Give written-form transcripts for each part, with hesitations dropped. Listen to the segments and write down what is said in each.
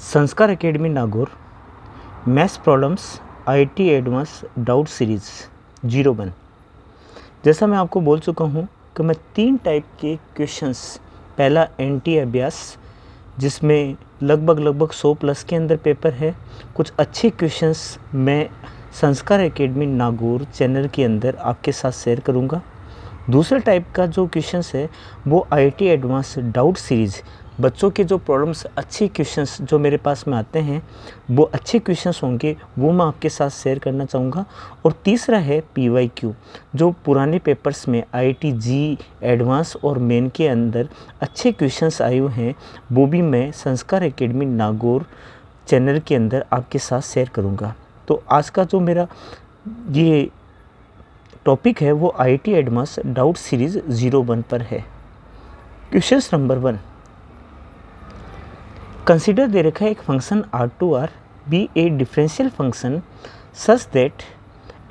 संस्कार academy Nagaur maths problems IIT advance doubt series 01। जैसा मैं आपको बोल चुका हूँ कि मैं 3 टाइप के क्वेश्चंस, पहला एनटी अभ्यास जिसमें लगभग 100 प्लस के अंदर पेपर है। कुछ अच्छे क्वेश्चंस मैं संस्कार एकेडमी नागौर चैनल के अंदर आपके साथ शेयर करूँगा। दूसरे टाइप का जो क्वेश्चंस है वो आईआईटी एडवांस डाउट सीरीज़, बच्चों के जो प्रॉब्लम्स, अच्छे क्वेश्चंस जो मेरे पास में आते हैं वो अच्छे क्वेश्चंस होंगे, वो मैं आपके साथ शेयर करना चाहूँगा। और तीसरा है पीवाईक्यू, जो पुराने पेपर्स में आईआईटी जी एडवांस और मेन के अंदर अच्छे क्वेश्चंस आए हुए हैं, वो भी मैं संस्कार एकेडमी नागौर चैनल के अंदर आपके साथ शेयर करूँगा। तो आज का जो मेरा ये टॉपिक है वो आईआईटी एडवांस डाउट सीरीज़ 01 पर है। क्वेश्चन नंबर 1, कंसीडर दे रखा है एक function R2R be a differential function such that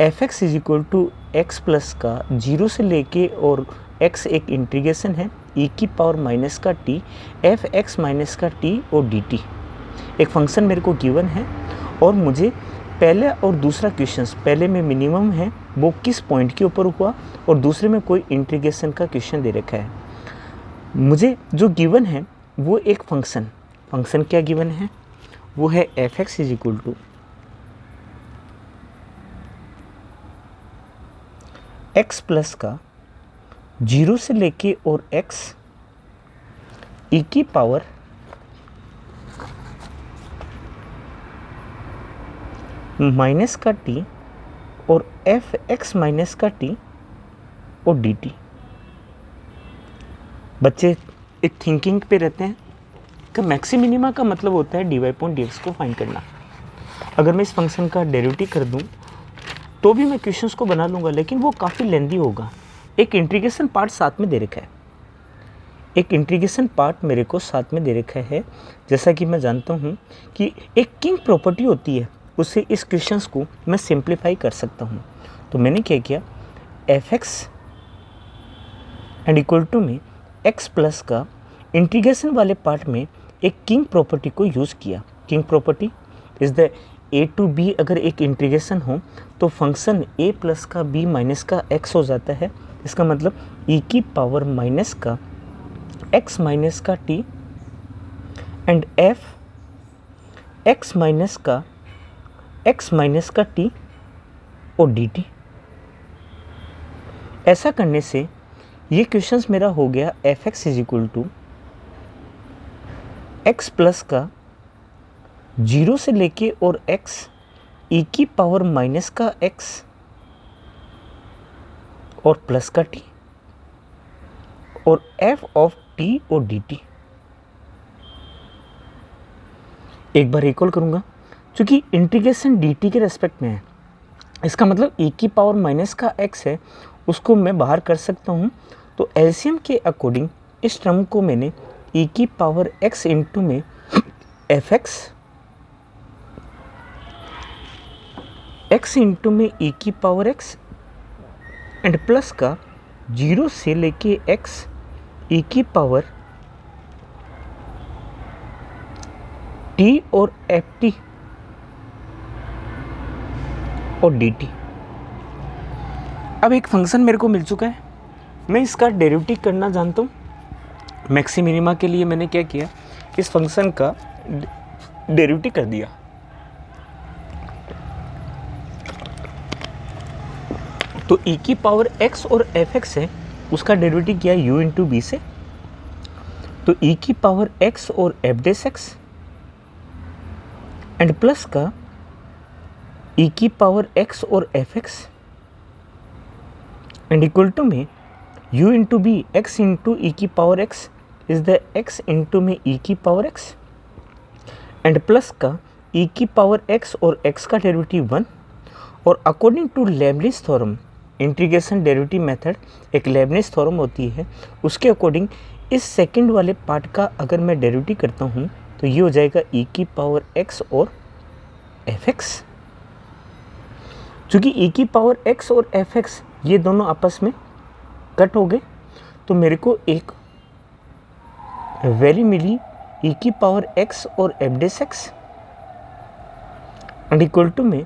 f(x) is equal to X plus का 0 से लेके और x एक इंटीग्रेशन है e की पावर माइनस का t f(x) माइनस का t और dt। एक फंक्शन मेरे को गिवन है और मुझे पहले और दूसरा क्वेश्चन, पहले में मिनिमम है वो किस पॉइंट के ऊपर हुआ और दूसरे में कोई इंटीग्रेशन का क्वेश्चन दे रखा है। मुझे जो गिवन है वो एक फंक्शन क्या गिवन है, वो है f(x) is equal to X plus का 0 से लेके और x e की पावर माइनस का t और f(x) माइनस का t और dt। बच्चे एक थिंकिंग पे रहते हैं कि मैक्सी मिनिमा का मतलब होता है dy/dx को फाइंड करना। अगर मैं इस फंक्शन का डेरिवेटिव कर दूं तो भी मैं क्वेश्चंस को बना लूँगा, लेकिन वो काफ़ी लेंदी होगा। एक इंटीग्रेशन पार्ट साथ में दे रखा है, एक इंटीग्रेशन पार्ट मेरे को साथ में दे रखा है। जैसा कि मैं जानता हूँ कि एक किंग प्रॉपर्टी होती है, उससे इस क्वेश्चंस को मैं सिंप्लीफाई कर सकता हूँ। तो मैंने क्या किया, f(x) एंड इक्वल टू में x प्लस का इंटीग्रेशन वाले पार्ट में एक किंग प्रॉपर्टी को यूज़ किया। King property is the a to b, अगर एक इंटीग्रेशन हो तो फंक्शन a प्लस का b माइनस का x हो जाता है। इसका मतलब e की पावर माइनस का x माइनस का t and f x minus का x माइनस का t और dt। ऐसा करने से ये क्वेश्चंस मेरा हो गया f(x) is equal to X plus का 0 से लेके और x e की पावर माइनस का x और प्लस का t और f ऑफ t और dt। एक बार रिकॉल करूंगा, क्योंकि इंटीग्रेशन dt के रेस्पेक्ट में है, इसका मतलब e की पावर माइनस का x है, उसको मैं बाहर कर सकता हूं। तो एलसीएम के अकॉर्डिंग इस टर्म को मैंने e की पावर x इंटू में f(x) x इंटू में e की पावर x एंड प्लस का 0 से लेके x e की पावर t और ft और dt। अब एक फंक्शन मेरे को मिल चुका है, मैं इसका डेरिवेटिव करना जानता हूँ। मैक्सी मिनिमा के लिए मैंने क्या किया, इस फंक्शन का डेरिवेटिव कर दिया। तो e की पावर x और f(x) है, उसका डेरिवेटिव किया u इंटू बी से। तो e की पावर x और f(x) एंड प्लस का e की पावर x और f(x) एंड इक्वल टू में u into b x into e की power x is the x into में e की पावर x एंड प्लस का e की पावर x और x का डेरिवेटिव 1। और according to Leibniz theorem, integration derivative method एक लेबनिज़ थ्योरम होती है, उसके अकॉर्डिंग इस सेकंड वाले पार्ट का अगर मैं डेरिवेटिव करता हूँ तो ये हो जाएगा e की पावर x और f(x). चूँकि e की पावर x और f(x) ये दोनों आपस में कट हो गए, तो मेरे को एक वैल्यू मिली ई की पावर एक्स और f dash x and equal to में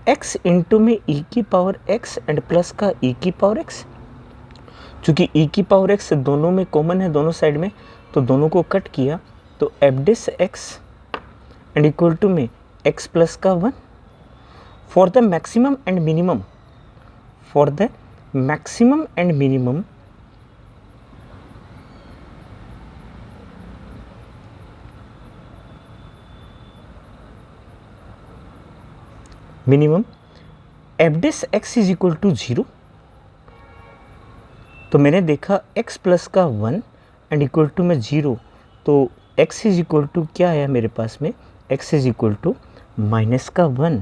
एक्स इंटू में ई की पावर एक्स एंड प्लस का ई की पावर एक्स। चूँकि ई की पावर एक्स दोनों में कॉमन है, दोनों साइड में, तो दोनों को कट किया तो f dash x and equal to में एक्स प्लस का 1 for the maximum and minimum, for the maximum and minimum f dash x is equal to 0। तो मैंने देखा x प्लस का 1 एंड इक्वल टू में 0, तो x इज इक्वल टू क्या है मेरे पास में, x is equal to minus का 1।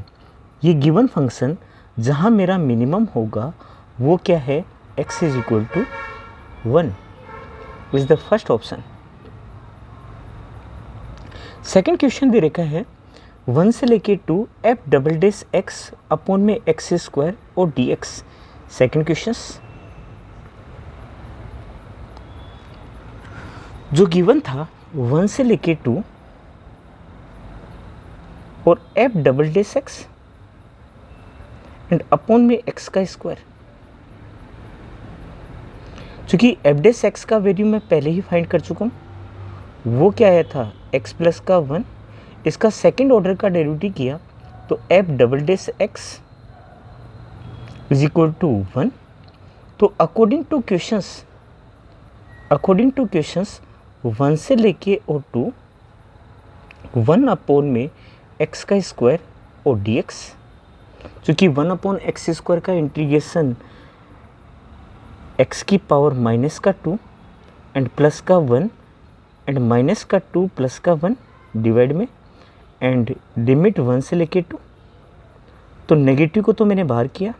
ये गिवन फंक्शन जहाँ मेरा मिनिमम होगा वो क्या है, x is equal to 1 is the first option. Second question दे रखा है 1 से लेके 2 f double dash x upon में एक्स स्क्वायर और डी एक्स। सेकेंड क्वेश्चन जो गिवन था 1 से लेके 2 और f double dash x and upon में एक्स का स्क्वायर। चूंकि एफ डेस एक्स का वैल्यू मैं पहले ही फाइंड कर चुका हूँ, वो क्या आया था एक्स प्लस का 1, इसका सेकेंड ऑर्डर का डेरिवेटिव किया तो f double dash x is equal to 1। तो अकॉर्डिंग टू क्वेश्चंस 1 से लेके और 2 1 अपॉन में x का स्क्वायर और dx। चूँकि 1 अपॉन एक्स स्क्वायर का इंटीग्रेशन x की पावर माइनस का 2 एंड प्लस का 1 एंड माइनस का 2 प्लस का 1 डिवाइड में एंड लिमिट 1 से लेके 2। तो नेगेटिव को तो मैंने बाहर किया,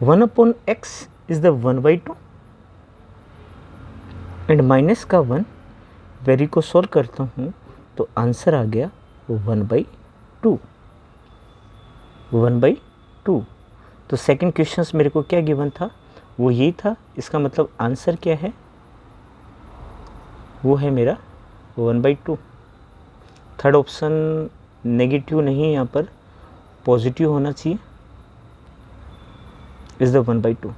1 upon x is the 1/2 and minus का 1 वैल्यू को सॉल्व करता हूँ तो आंसर आ गया 1/2। तो सेकंड क्वेश्चन मेरे को क्या गिवन था, वो यही था। इसका मतलब आंसर क्या है, वो है मेरा 1/2। थर्ड ऑप्शन नेगेटिव नहीं है, यहाँ पर पॉजिटिव होना चाहिए, is the 1/2।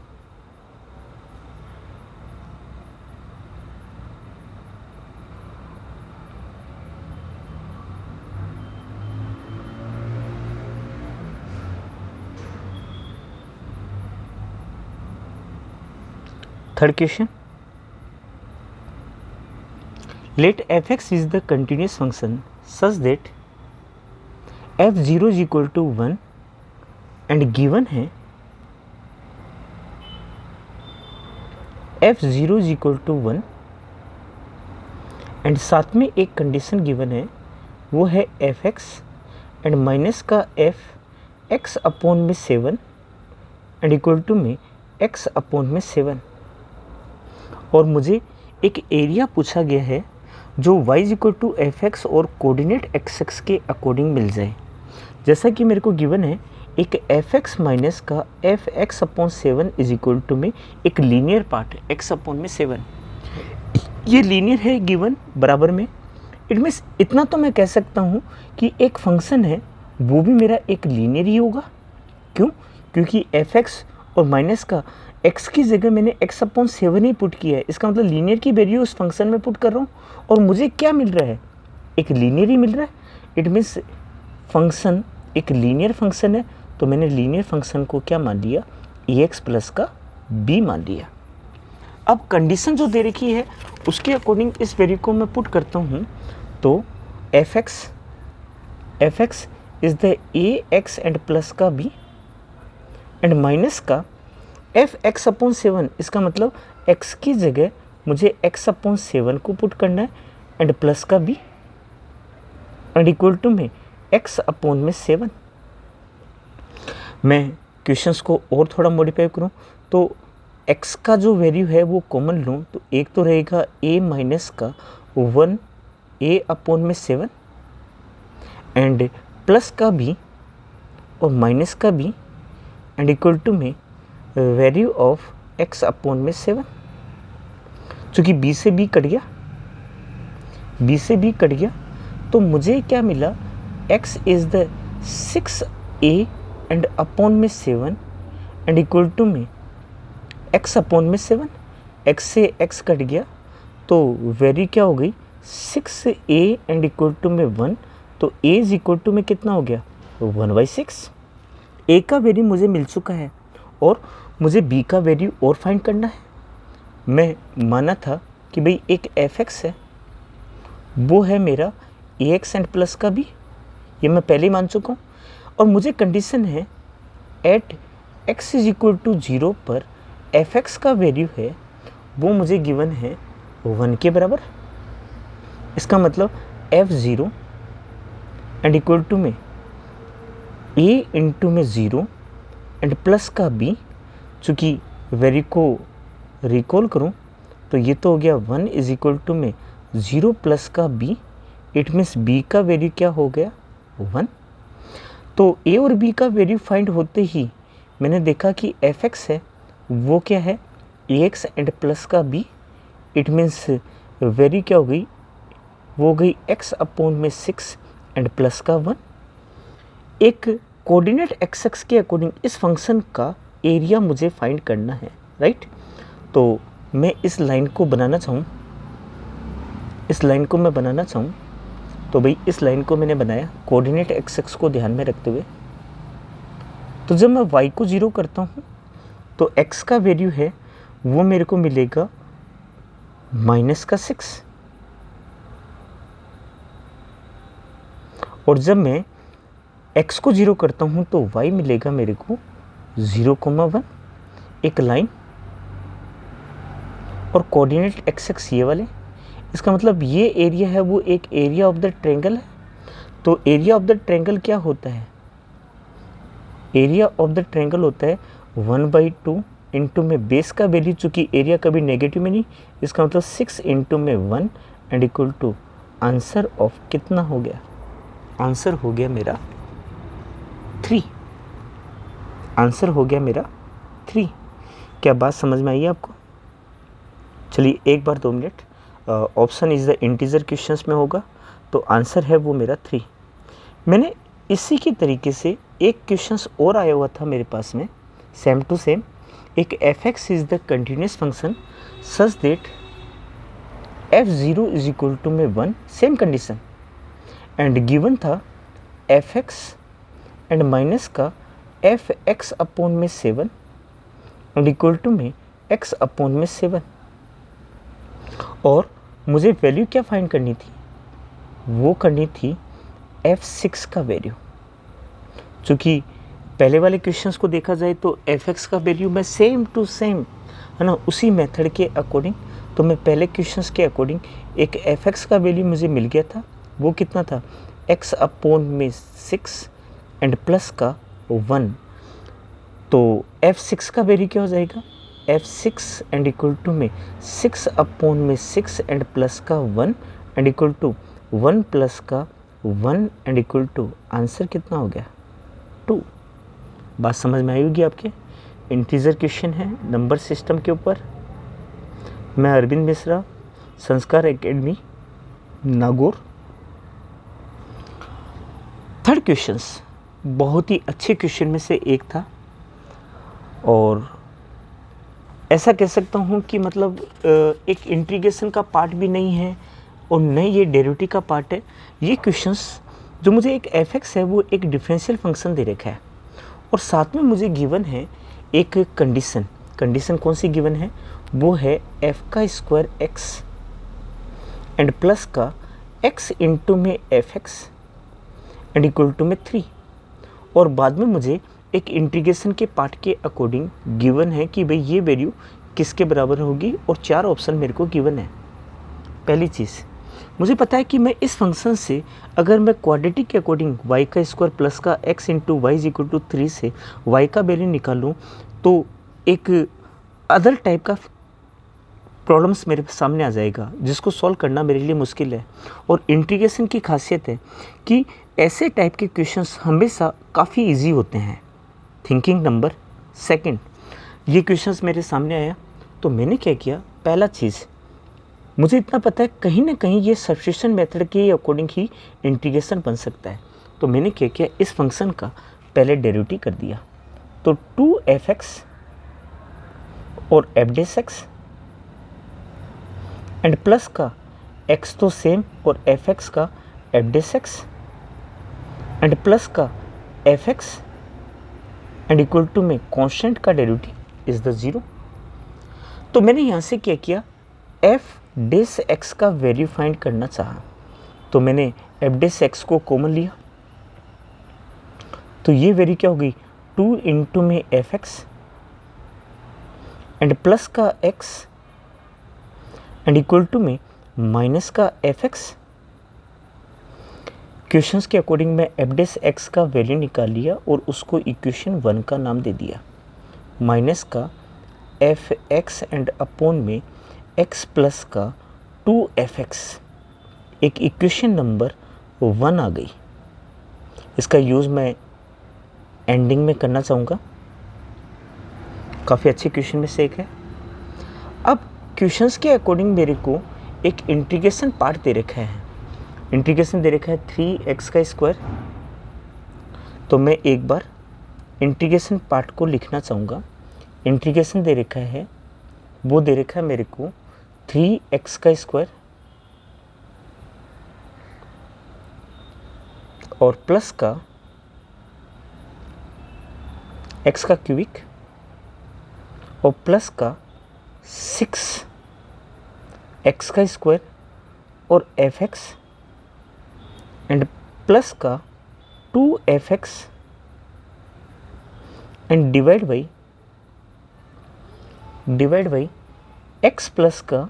Third question, let fx is the continuous function such that f0 is equal to 1 and given है f0 is equal to 1 and साथ में एक कंडीशन गिवन है, वो है fx एंड माइनस का f x अपॉन में 7 and equal to में x अपॉन में 7। और मुझे एक एरिया पूछा गया है जो y is equal to f x और कोऑर्डिनेट एक्स एक्स के अकॉर्डिंग मिल जाए। जैसा कि मेरे को गिवन है एक एफ एक्स माइनस का f x upon 7 is equal to में एक लीनियर पार्ट x अपॉन में 7। ये लीनियर है गिवन बराबर में, इट मीन्स इतना तो मैं कह सकता हूँ कि एक फंक्शन है वो भी मेरा एक लीनियर ही होगा। क्यों? क्योंकि एफ एक्स और माइनस का x की जगह मैंने x अपॉन 7 ही पुट किया है। इसका मतलब लीनियर की वैल्यू उस फंक्शन में पुट कर रहा हूँ और मुझे क्या मिल रहा है, एक लीनियर ही मिल रहा है। इट मीन्स फंक्शन एक लीनियर फंक्शन है, तो मैंने लीनियर फंक्शन को क्या मान लिया, ex प्लस का b मान लिया। अब कंडीशन जो दे रखी है उसके अकॉर्डिंग इस वैल्यू को मैं पुट करता हूँ, तो F x is the ax and plus का b एंड माइनस का एफ एक्स अपॉन 7। इसका मतलब x की जगह मुझे x अपॉन 7 को पुट करना है एंड प्लस का b एंड इक्वल टू में x अपॉन में 7। मैं क्वेश्चंस को और थोड़ा मॉडिफाई करूं तो x का जो वैल्यू है वो कॉमन लूँ तो एक तो रहेगा a माइनस का 1 a अपॉन में 7 एंड प्लस का b और माइनस का b एंड इक्वल टू में वैल्यू ऑफ x अपॉन में 7। चूँकि b से b कट गया, बी से बी कट गया, तो मुझे क्या मिला, x is the 6a and upon में 7 एंड इक्वल टू में x अपॉन में 7, x से x कट गया तो वैल्यू क्या हो गई 6a एंड इक्वल टू में 1, तो a इज इक्वल टू में कितना हो गया 1/6। a का वैल्यू मुझे मिल चुका है और मुझे b का वैल्यू और फाइंड करना है। मैं माना था कि भाई एक fx है, वो है मेरा ax एंड प्लस का b, ये मैं पहले ही मान चुका हूँ। और मुझे कंडीशन है at x is equal to 0 पर fx का वैल्यू है वो मुझे गिवन है 1 के बराबर। इसका मतलब f0 एंड इक्वल टू में a इंटू में 0 एंड प्लस का b, चूँकि वैल्यू को रिकॉल करूँ तो ये तो हो गया 1 इज इक्वल टू में 0 प्लस का b, इट मीन्स b का वैल्यू क्या हो गया 1। तो a और b का वैल्यू फाइंड होते ही मैंने देखा कि fx है वो क्या है ax एंड प्लस का b, इट मीन्स वैल्यू क्या हो गई, वो हो गई x अपॉन में 6 एंड प्लस का 1। एक कोऑर्डिनेट एक्स के अकॉर्डिंग इस फंक्शन का एरिया मुझे फाइंड करना है, राइट। तो मैं इस लाइन को बनाना चाहूँ, तो भाई इस लाइन को मैंने बनाया कोऑर्डिनेट एक्स को ध्यान में रखते हुए। तो जब मैं y को 0 करता हूँ तो x का वैल्यू है वो मेरे को मिलेगा -6, और जब मैं x को 0 करता हूँ तो y मिलेगा मेरे को 0,1, एक लाइन और कोऑर्डिनेट एक्स ये वाले। इसका मतलब ये एरिया है वो एक एरिया ऑफ द ट्रायंगल है। तो एरिया ऑफ द ट्रायंगल क्या होता है, एरिया ऑफ द ट्रायंगल होता है 1/2 इंटू में बेस का वैल्यू, चूँकि एरिया कभी नेगेटिव में नहीं, इसका मतलब 6 इंटू में 1 and equal to answer of कितना हो गया, आंसर हो गया मेरा 3, आंसर हो गया मेरा 3। क्या बात समझ में आई आपको? चलिए एक बार 2 minute, option is the integer questions में होगा तो आंसर है वो मेरा 3। मैंने इसी के तरीके से एक क्वेश्चंस और आया हुआ था मेरे पास में, सेम टू सेम, एक fx is the continuous function such that f0 is equal to में 1, सेम कंडीशन, एंड गिवन था fx एंड माइनस का fx अपॉन में 7 एंड इक्वल टू में x अपॉन में 7, और मुझे वैल्यू क्या फाइंड करनी थी, वो करनी थी f6 का वैल्यू। चूँकि पहले वाले क्वेश्चंस को देखा जाए तो fx का वैल्यू मैं सेम टू सेम है ना, उसी मेथड के अकॉर्डिंग, तो मैं पहले क्वेश्चंस के अकॉर्डिंग एक fx का वैल्यू मुझे मिल गया था, वो कितना था x अपॉन में 6 एंड प्लस का 1। तो f6 का वैल्यू क्या हो जाएगा, f6 एंड इक्वल टू में 6 अपॉन में 6 एंड प्लस का 1 एंड इक्वल टू 1 प्लस का 1 एंड इक्वल टू आंसर कितना हो गया 2। बात समझ में आई होगी आपके। इंटीजर क्वेश्चन है नंबर सिस्टम के ऊपर। मैं अरविंद मिश्रा, संस्कार एकेडमी, नागौर। थर्ड क्वेश्चंस बहुत ही अच्छे क्वेश्चन में से एक था, और ऐसा कह सकता हूँ कि मतलब एक इंटीग्रेशन का पार्ट भी नहीं है और न ये डेरिवेटिव का पार्ट है। ये क्वेश्चंस जो मुझे एक fx है वो एक डिफरेंशियल फंक्शन दे रखा है, और साथ में मुझे गिवन है एक कंडीशन कौन सी गिवन है, वो है f का स्क्वायर x एंड प्लस का x इंटू में fx एंड इक्वल टू में 3, और बाद में मुझे एक इंटीग्रेशन के पार्ट के अकॉर्डिंग गिवन है कि भाई ये वैल्यू किसके बराबर होगी, और 4 ऑप्शन मेरे को गिवन है। पहली चीज़ मुझे पता है कि मैं इस फंक्शन से अगर मैं क्वाड्रेटिक के अकॉर्डिंग y का स्क्वायर प्लस का x into y is equal to 3 से y का वैल्यू निकालूँ तो एक अदर टाइप का प्रॉब्लम्स मेरे सामने आ जाएगा जिसको सॉल्व करना मेरे लिए मुश्किल है। और इंटीग्रेशन की खासियत है कि ऐसे टाइप के क्वेश्चंस हमेशा काफ़ी इजी होते हैं। थिंकिंग नंबर सेकंड, ये क्वेश्चंस मेरे सामने आया तो मैंने क्या किया, पहला चीज़ मुझे इतना पता है कहीं ना कहीं ये सब्स्टिट्यूशन मेथड के अकॉर्डिंग ही इंटीग्रेशन बन सकता है। तो मैंने क्या किया, इस फंक्शन का पहले डेरिवेटिव कर दिया। तो 2f(x) और f(x) एंड प्लस का x तो सेम और f(x) का f(x) एंड प्लस का f(x) एंड इक्वल टू में कांस्टेंट का डेरिवेटिव इज द 0। तो मैंने यहाँ से क्या किया, f(x) का वैल्यू फाइंड करना चाहा, तो मैंने f(x) को कॉमन लिया, तो ये वैल्यू क्या होगी, 2 इंटू में f(x) एंड प्लस का x एंड इक्वल टू में माइनस का f(x). क्वेश्चंस के अकॉर्डिंग मैं f(x) का वैल्यू निकाल लिया और उसको इक्वेशन 1 का नाम दे दिया, माइनस का f(x) एंड अपॉन में x प्लस का 2f(x), एक इक्वेशन नंबर 1 आ गई। इसका यूज़ मैं एंडिंग में करना चाहूँगा, काफ़ी अच्छे क्वेश्चन में से एक है। अब क्वेश्चंस के अकॉर्डिंग मेरे को एक इंटीग्रेशन पार्ट दे रखा है, इंटीग्रेशन दे रखा है 3x²। तो मैं एक बार इंटीग्रेशन पार्ट को लिखना चाहूँगा। इंटीग्रेशन दे रखा है, वो दे रखा है मेरे को 3x² और प्लस का x का क्यूबिक और प्लस का 6x² और f(x) एंड प्लस का 2f(x) and divide by x plus का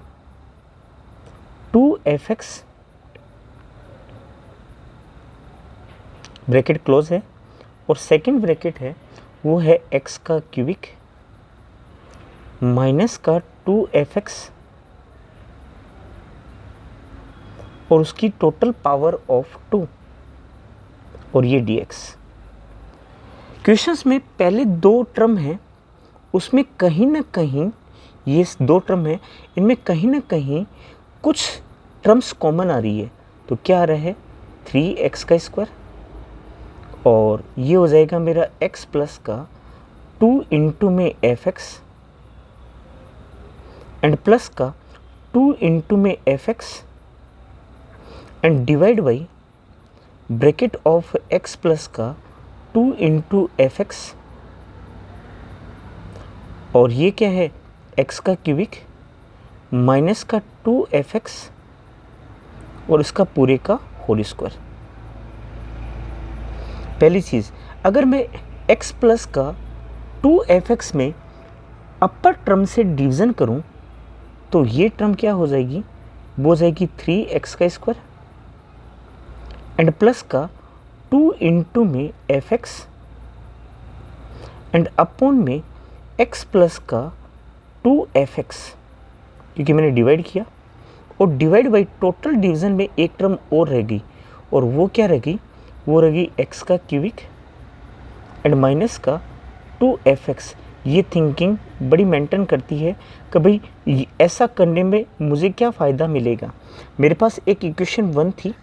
2f(x), ब्रैकेट क्लोज है, और सेकंड ब्रैकेट है वो है x का क्यूबिक माइनस का 2f(x) और उसकी टोटल पावर ऑफ 2 और ये dx। क्वेश्चंस में पहले 2 टर्म हैं, उसमें कहीं ना कहीं ये 2 टर्म है, इनमें कहीं ना कहीं कुछ टर्म्स कॉमन आ रही है। तो क्या आ रहा है, 3x² और ये हो जाएगा मेरा x प्लस का 2 इंटू में f(x) एंड प्लस का 2 इंटू में f(x) and divide by bracket of x plus का 2 इंटू f(x) और ये क्या है, x का क्यूबिक माइनस का 2f(x) और इसका पूरे का होल स्क्वायर। पहली चीज़, अगर मैं x प्लस का 2f(x) में अपर टर्म से डिवीज़न करूं तो ये टर्म क्या हो जाएगी, वो हो जाएगी 3x² एंड प्लस का 2 इंटू में f(x) एंड अपॉन में x प्लस का 2f(x), क्योंकि मैंने डिवाइड किया, और डिवाइड बाई टोटल डिवीज़न में एक टर्म और रहेगी, और वो क्या रहेगी, वो रहेगी x का क्यूबिक एंड माइनस का 2f(x). ये थिंकिंग बड़ी मेंटेन करती है कि भाई ऐसा करने में मुझे क्या फ़ायदा मिलेगा। मेरे पास एक इक्वेशन 1 थी,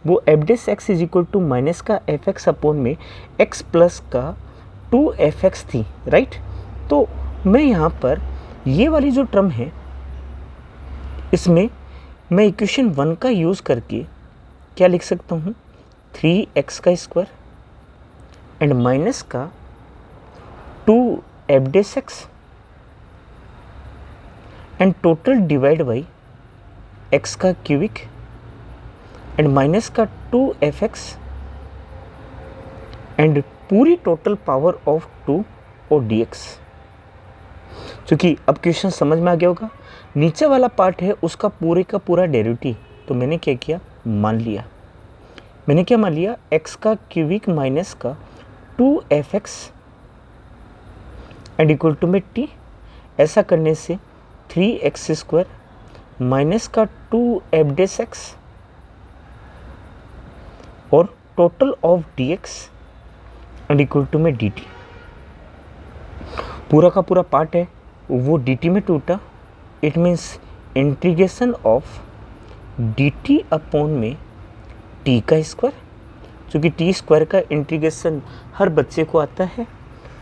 वो f(x) is equal to minus का f(x) अपॉन में x प्लस का 2f(x) थी, राइट। तो मैं यहाँ पर ये वाली जो टर्म है, इसमें मैं इक्वेशन 1 का यूज़ करके क्या लिख सकता हूँ, 3x² एंड माइनस का 2f(x) and total divide by x का क्यूबिक एंड माइनस का 2f(x) एंड पूरी टोटल पावर ऑफ 2 और dx। क्योंकि अब क्वेश्चन समझ में आ गया होगा, नीचे वाला पार्ट है उसका पूरे का पूरा डेरिवेटिव, तो मैंने क्या किया, मान लिया, मैंने क्या मान लिया, x का क्यूबिक माइनस का 2f(x) एंड इक्वल टू में t। ऐसा करने से 3x² माइनस का 2f(x) और total of dx and equal to में dt। पूरा का पूरा पार्ट है वो dt में टूटा, it means integration of D T upon में टी का स्क्वायर, चूँकि टी स्क्वायर का इंटीग्रेशन हर बच्चे को आता है,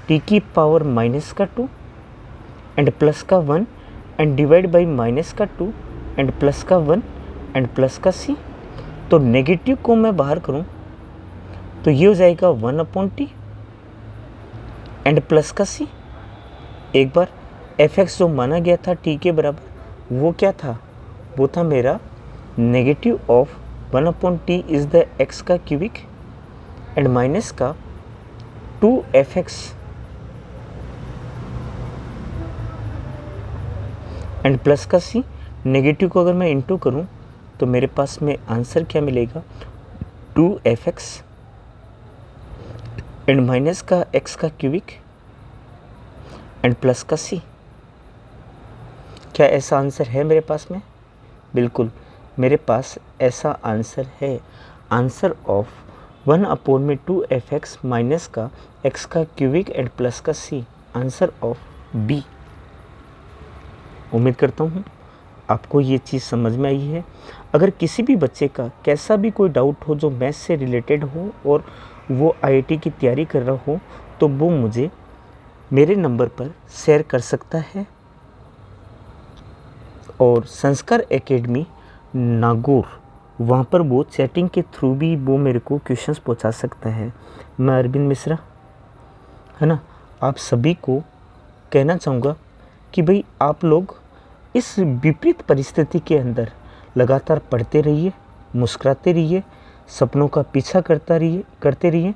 टी की पावर -2 एंड प्लस का 1 and divide by -2 and plus का 1 एंड प्लस का सी। तो नेगेटिव को मैं बाहर करूं तो ये हो जाएगा 1/t एंड प्लस का सी। एक बार f(x) जो माना गया था t के बराबर वो क्या था, वो था मेरा negative of 1/t is the x का क्यूबिक एंड माइनस का 2f(x) एंड प्लस का सी। नेगेटिव को अगर मैं इंटू करूं तो मेरे पास में आंसर क्या मिलेगा, 2f(x) एंड माइनस का x का क्यूबिक एंड प्लस का सी। क्या ऐसा आंसर है मेरे पास में? बिल्कुल मेरे पास ऐसा आंसर है। आंसर ऑफ 1/2f(x) माइनस का x का क्यूबिक एंड प्लस का सी, आंसर ऑफ बी। उम्मीद करता हूँ आपको ये चीज़ समझ में आई है। अगर किसी भी बच्चे का कैसा भी कोई डाउट हो जो मैथ्स से रिलेटेड हो और वो आईआईटी की तैयारी कर रहा हो तो वो मुझे मेरे नंबर पर शेयर कर सकता है, और संस्कार एकेडमी नागौर वहाँ पर वो चैटिंग के थ्रू भी वो मेरे को क्वेश्चंस पहुँचा सकता है। मैं अरविंद मिश्रा, है ना, आप सभी को कहना चाहूँगा कि भाई आप लोग इस विपरीत परिस्थिति के अंदर लगातार पढ़ते रहिए, मुस्कुराते रहिए, सपनों का पीछा करते रहिए।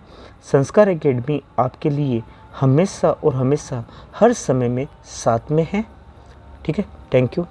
संस्कार एकेडमी आपके लिए हमेशा और हमेशा हर समय में साथ में है। ठीक है, थैंक यू।